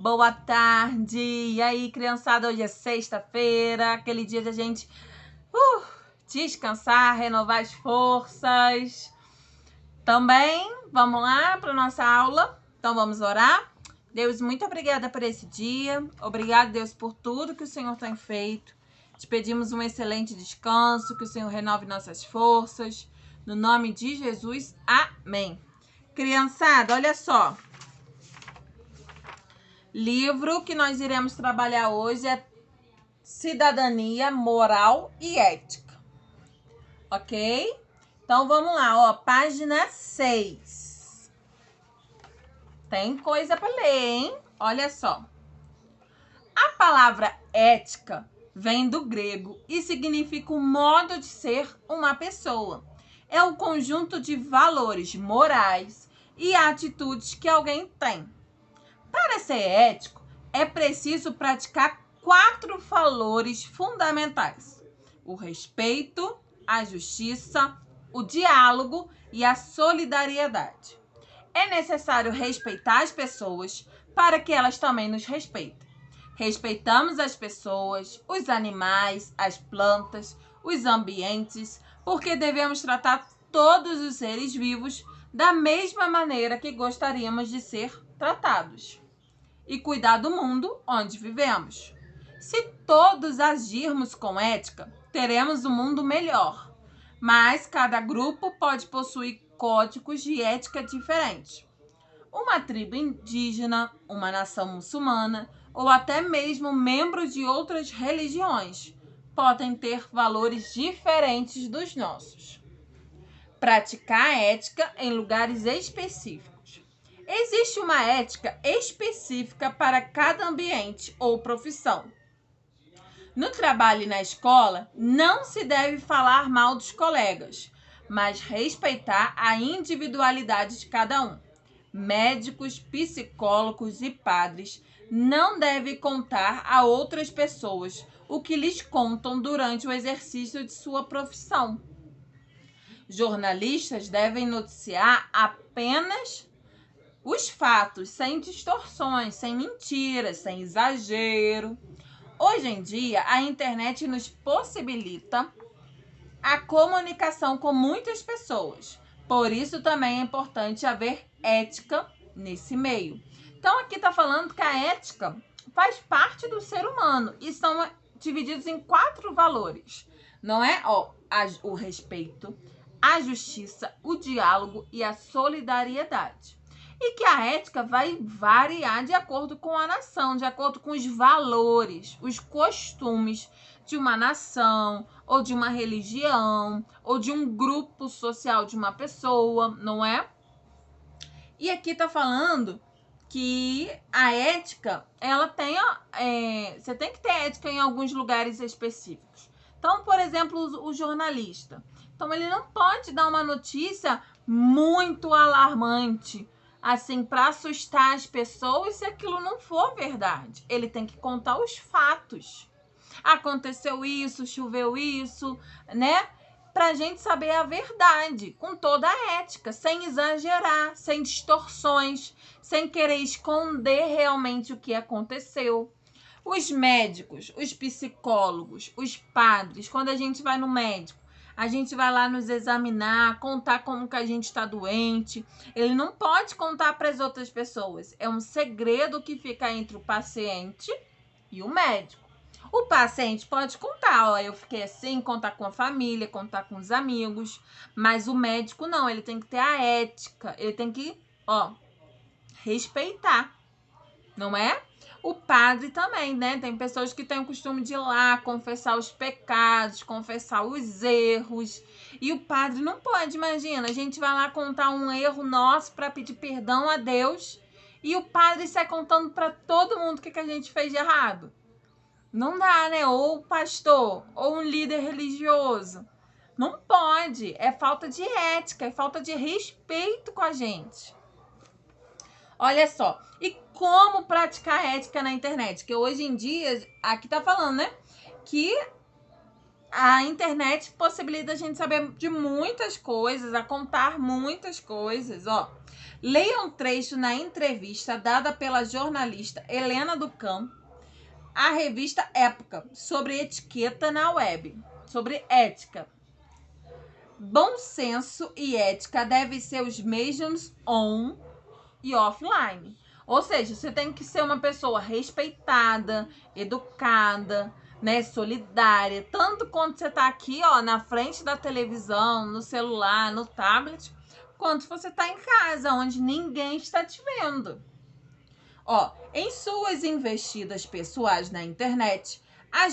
boa tarde. E aí, criançada, hoje é sexta-feira, aquele dia de a gente descansar, renovar as forças. Também, vamos lá para nossa aula. Então, vamos orar. Deus, muito obrigada por esse dia. Obrigado, Deus, por tudo que o Senhor tem feito. Te pedimos um excelente descanso, que o Senhor renove nossas forças. No nome de Jesus, amém. Criançada, olha só. Livro que nós iremos trabalhar hoje é Cidadania, Moral e Ética. Ok? Então, vamos lá, ó, página 6. Tem coisa para ler, hein? Olha só. A palavra ética vem do grego e significa o modo de ser uma pessoa. É o conjunto de valores morais e atitudes que alguém tem. Para ser ético, é preciso praticar 4 valores fundamentais: o respeito, a justiça, o diálogo e a solidariedade. É necessário respeitar as pessoas para que elas também nos respeitem. Respeitamos as pessoas, os animais, as plantas, os ambientes, porque devemos tratar todos os seres vivos da mesma maneira que gostaríamos de ser tratados. E cuidar do mundo onde vivemos. Se todos agirmos com ética, teremos um mundo melhor. Mas cada grupo pode possuir códigos de ética diferentes. Uma tribo indígena, uma nação muçulmana ou até mesmo membros de outras religiões podem ter valores diferentes dos nossos. Praticar a ética em lugares específicos. Existe uma ética específica para cada ambiente ou profissão. No trabalho e na escola, não se deve falar mal dos colegas, mas respeitar a individualidade de cada um. Médicos, psicólogos e padres não devem contar a outras pessoas o que lhes contam durante o exercício de sua profissão. Jornalistas devem noticiar apenas os fatos, sem distorções, sem mentiras, sem exagero. Hoje em dia, a internet nos possibilita a comunicação com muitas pessoas. Por isso, também é importante haver ética nesse meio. Então, aqui está falando que a ética faz parte do ser humano e são divididos em 4 valores. Não é? O respeito, a justiça, o diálogo e a solidariedade. E que a ética vai variar de acordo com a nação, de acordo com os valores, os costumes de uma nação, ou de uma religião, ou de um grupo social de uma pessoa, não é? E aqui tá falando que a ética, ela tem, você tem que ter ética em alguns lugares específicos. Então, por exemplo, o jornalista. Então, ele não pode dar uma notícia muito alarmante, assim, para assustar as pessoas se aquilo não for verdade. Ele tem que contar os fatos. Aconteceu isso, choveu isso, né? Pra gente saber a verdade, com toda a ética, sem exagerar, sem distorções, sem querer esconder realmente o que aconteceu. Os médicos, os psicólogos, os padres, quando a gente vai no médico, a gente vai lá nos examinar, contar como que a gente está doente. Ele não pode contar para as outras pessoas. É um segredo que fica entre o paciente e o médico. O paciente pode contar, ó, eu fiquei assim, contar com a família, contar com os amigos, mas o médico não, ele tem que ter a ética, ele tem que, respeitar, não é? O padre também, né? Tem pessoas que têm o costume de ir lá confessar os pecados, confessar os erros. E o padre não pode, imagina, a gente vai lá contar um erro nosso para pedir perdão a Deus e o padre sai contando para todo mundo o que a gente fez de errado. Não dá, né? Ou o pastor, ou um líder religioso. Não pode. É falta de ética, é falta de respeito com a gente. Olha só, e como praticar ética na internet? Que hoje em dia, aqui tá falando, né? Que A internet possibilita a gente saber de muitas coisas, a contar muitas coisas, ó. Leia um trecho na entrevista dada pela jornalista Helena Ducamp à revista Época sobre etiqueta na web, sobre ética. Bom senso e ética devem ser os mesmos on e offline. Ou seja, você tem que ser uma pessoa respeitada, educada, né, solidária, tanto quando você tá aqui, ó, na frente da televisão, no celular, no tablet, quanto você tá em casa, onde ninguém está te vendo. Ó, em suas investidas pessoais na internet, a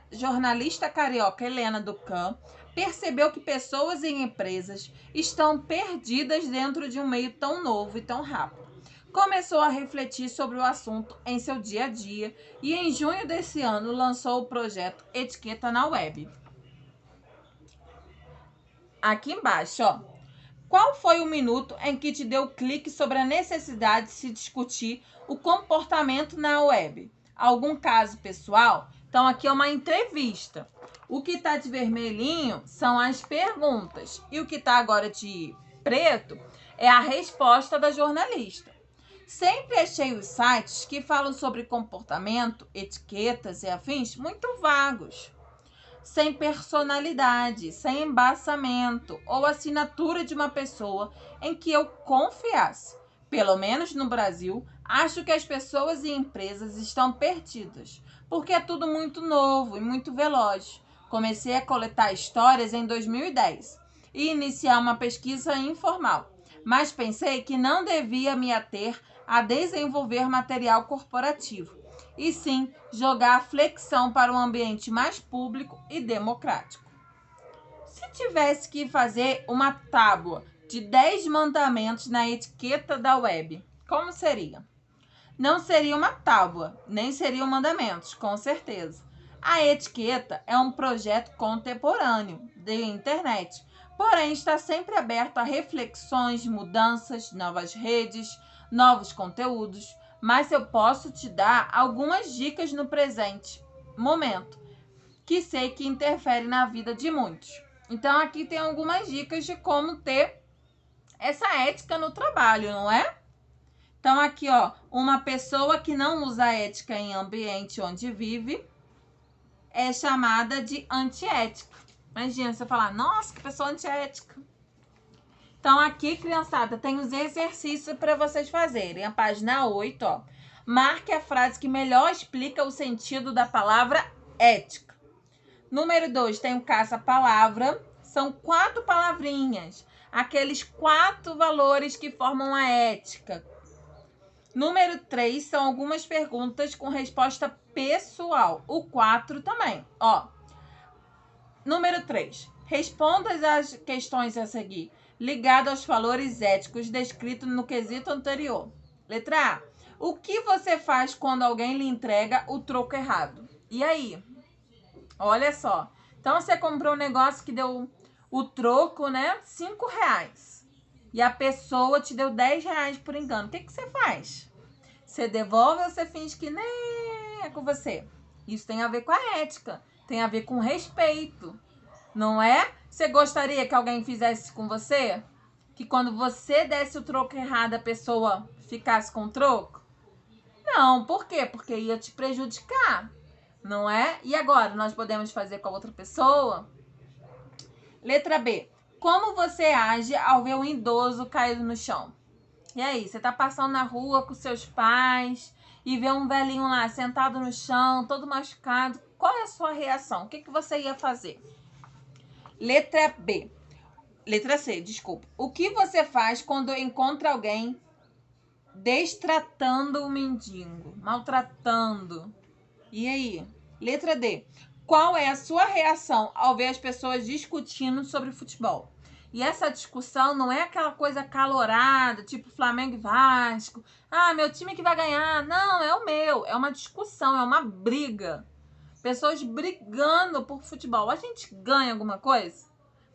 jornalista carioca Helena Ducamp percebeu que pessoas e empresas estão perdidas dentro de um meio tão novo e tão rápido. Começou a refletir sobre o assunto em seu dia a dia e em junho desse ano lançou o projeto Etiqueta na Web. Aqui embaixo, ó. Qual foi o minuto em que te deu clique sobre a necessidade de se discutir o comportamento na web? Algum caso pessoal? Então, aqui é uma entrevista. O que está de vermelhinho são as perguntas. E o que está agora de preto é a resposta da jornalista. Sempre achei os sites que falam sobre comportamento, etiquetas e afins muito vagos, sem personalidade, sem embaçamento ou assinatura de uma pessoa em que eu confiasse. Pelo menos no Brasil, acho que as pessoas e empresas estão perdidas, porque é tudo muito novo e muito veloz. Comecei a coletar histórias em 2010 e iniciar uma pesquisa informal, mas pensei que não devia me ater a desenvolver material corporativo, e sim jogar a flexão para um ambiente mais público e democrático. Se tivesse que fazer uma tábua de 10 mandamentos na etiqueta da web, como seria? Não seria uma tábua, nem seriam mandamentos, com certeza. A etiqueta é um projeto contemporâneo de internet, porém está sempre aberto a reflexões, mudanças, novas redes, novos conteúdos, mas eu posso te dar algumas dicas no presente momento, que sei que interfere na vida de muitos. Então, aqui tem algumas dicas de como ter essa ética no trabalho, não é? Então, aqui, ó, uma pessoa que não usa ética em ambiente onde vive é chamada de antiética. Imagina você falar, nossa, que pessoa antiética. Então, aqui, criançada, tem os exercícios para vocês fazerem. A página 8, ó. Marque a frase que melhor explica o sentido da palavra ética. Número 2, tem o caça-palavra. São 4 palavrinhas. Aqueles 4 valores que formam a ética. Número 3, são algumas perguntas com resposta pessoal. O 4 também, ó. Número 3, responda as questões a seguir, ligado aos valores éticos descritos no quesito anterior. Letra A. O que você faz quando alguém lhe entrega o troco errado? E aí? Olha só. Então, você comprou um negócio que deu o troco, né? R$5. E a pessoa te deu R$10 por engano. O que você faz? Você devolve ou você finge que nem é com você? Isso tem a ver com a ética. Tem a ver com respeito. Não é? Você gostaria que alguém fizesse com você? Que quando você desse o troco errado, a pessoa ficasse com o troco? Não, por quê? Porque ia te prejudicar, não é? E agora, nós podemos fazer com a outra pessoa? Letra B. Como você age ao ver um idoso caído no chão? E aí, você tá passando na rua com seus pais e vê um velhinho lá sentado no chão, todo machucado. Qual é a sua reação? O que você ia fazer? Letra B. Letra C, desculpa. O que você faz quando encontra alguém destratando o mendigo, maltratando? E aí? Letra D. Qual é a sua reação ao ver as pessoas discutindo sobre futebol? E essa discussão não é aquela coisa acalorada, tipo Flamengo e Vasco. Ah, meu time que vai ganhar. Não, é o meu. É uma discussão, é uma briga. Pessoas brigando por futebol. A gente ganha alguma coisa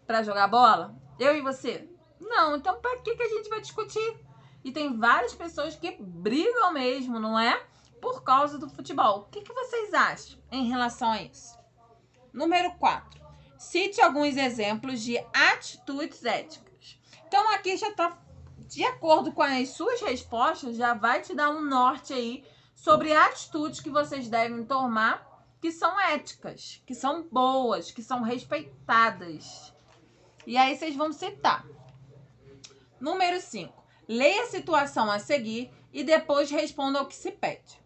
para jogar bola? Eu e você? Não, então para que a gente vai discutir? E tem várias pessoas que brigam mesmo, não é? Por causa do futebol. O que vocês acham em relação a isso? Número 4. Cite alguns exemplos de atitudes éticas. Então, aqui já está, de acordo com as suas respostas, já vai te dar um norte aí sobre atitudes que vocês devem tomar, que são éticas, que são boas, que são respeitadas. E aí vocês vão citar. Número 5. Leia a situação a seguir e depois responda ao que se pede.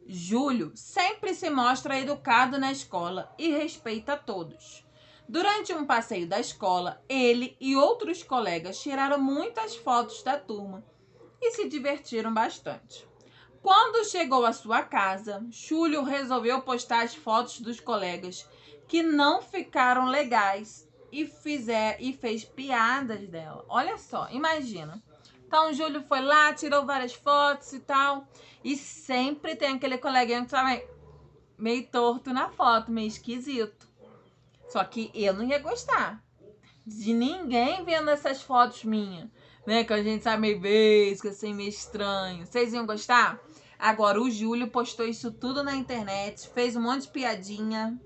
Júlio sempre se mostra educado na escola e respeita a todos. Durante um passeio da escola, ele e outros colegas tiraram muitas fotos da turma e se divertiram bastante. Quando chegou à sua casa, Júlio resolveu postar as fotos dos colegas que não ficaram legais e fez piadas dela. Olha só, imagina. Então, o Júlio foi lá, tirou várias fotos e tal. E sempre tem aquele coleguinha que tá meio torto na foto, meio esquisito. Só que eu não ia gostar de ninguém vendo essas fotos minhas, né? Que a gente sabe meio vesgo, assim, meio estranho. Vocês iam gostar? Agora, o Júlio postou isso tudo na internet, fez um monte de piadinha.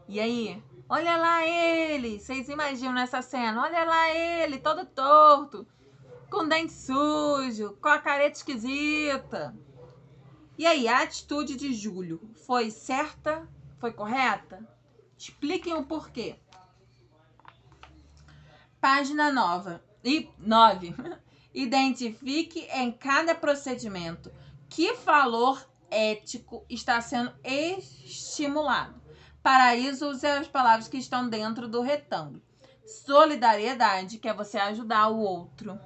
E aí? Olha lá ele! Vocês imaginam nessa cena? Olha lá ele, todo torto, com o dente sujo, com a careta esquisita. E aí, a atitude de Júlio foi certa? Foi correta? Expliquem o porquê. Página 9. Identifique em cada procedimento que valor ético está sendo estimulado. Para isso, use as palavras que estão dentro do retângulo. Solidariedade, que é você ajudar o outro.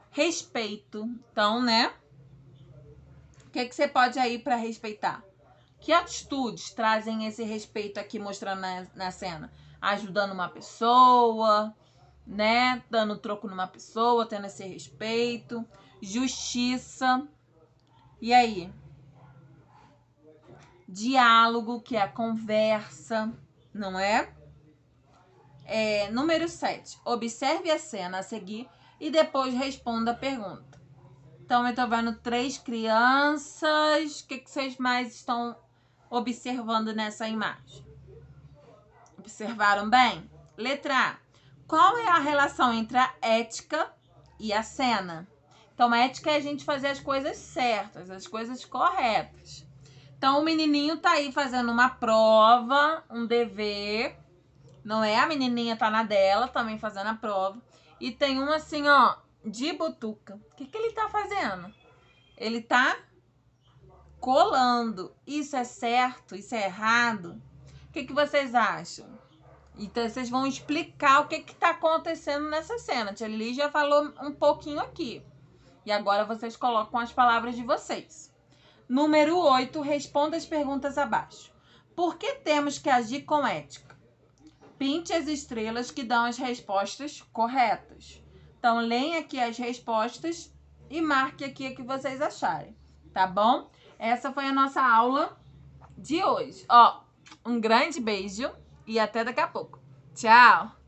Respeito. Então, né? O que você pode aí para respeitar? Que atitudes trazem esse respeito aqui mostrando na cena? Ajudando uma pessoa, né? Dando troco numa pessoa, tendo esse respeito. Justiça. E aí? Diálogo, que é a conversa, não é? Número 7. Observe a cena a seguir e depois responda a pergunta. Então, eu tô vendo 3 crianças. O que vocês mais estão observando nessa imagem? Observaram bem? Letra A. Qual é a relação entre a ética e a cena? Então, a ética é a gente fazer as coisas certas, as coisas corretas. Então, o menininho tá aí fazendo uma prova, um dever, não é? A menininha tá na dela, também fazendo a prova. E tem um assim, ó, de butuca. O que ele tá fazendo? Ele tá colando. Isso é certo? Isso é errado? O que vocês acham? Então, vocês vão explicar o que tá acontecendo nessa cena. Tia Lili já falou um pouquinho aqui. E agora vocês colocam as palavras de vocês. Número 8, responda as perguntas abaixo. Por que temos que agir com ética? Pinte as estrelas que dão as respostas corretas. Então, leia aqui as respostas e marque aqui o que vocês acharem, tá bom? Essa foi a nossa aula de hoje. Ó, um grande beijo e até daqui a pouco. Tchau!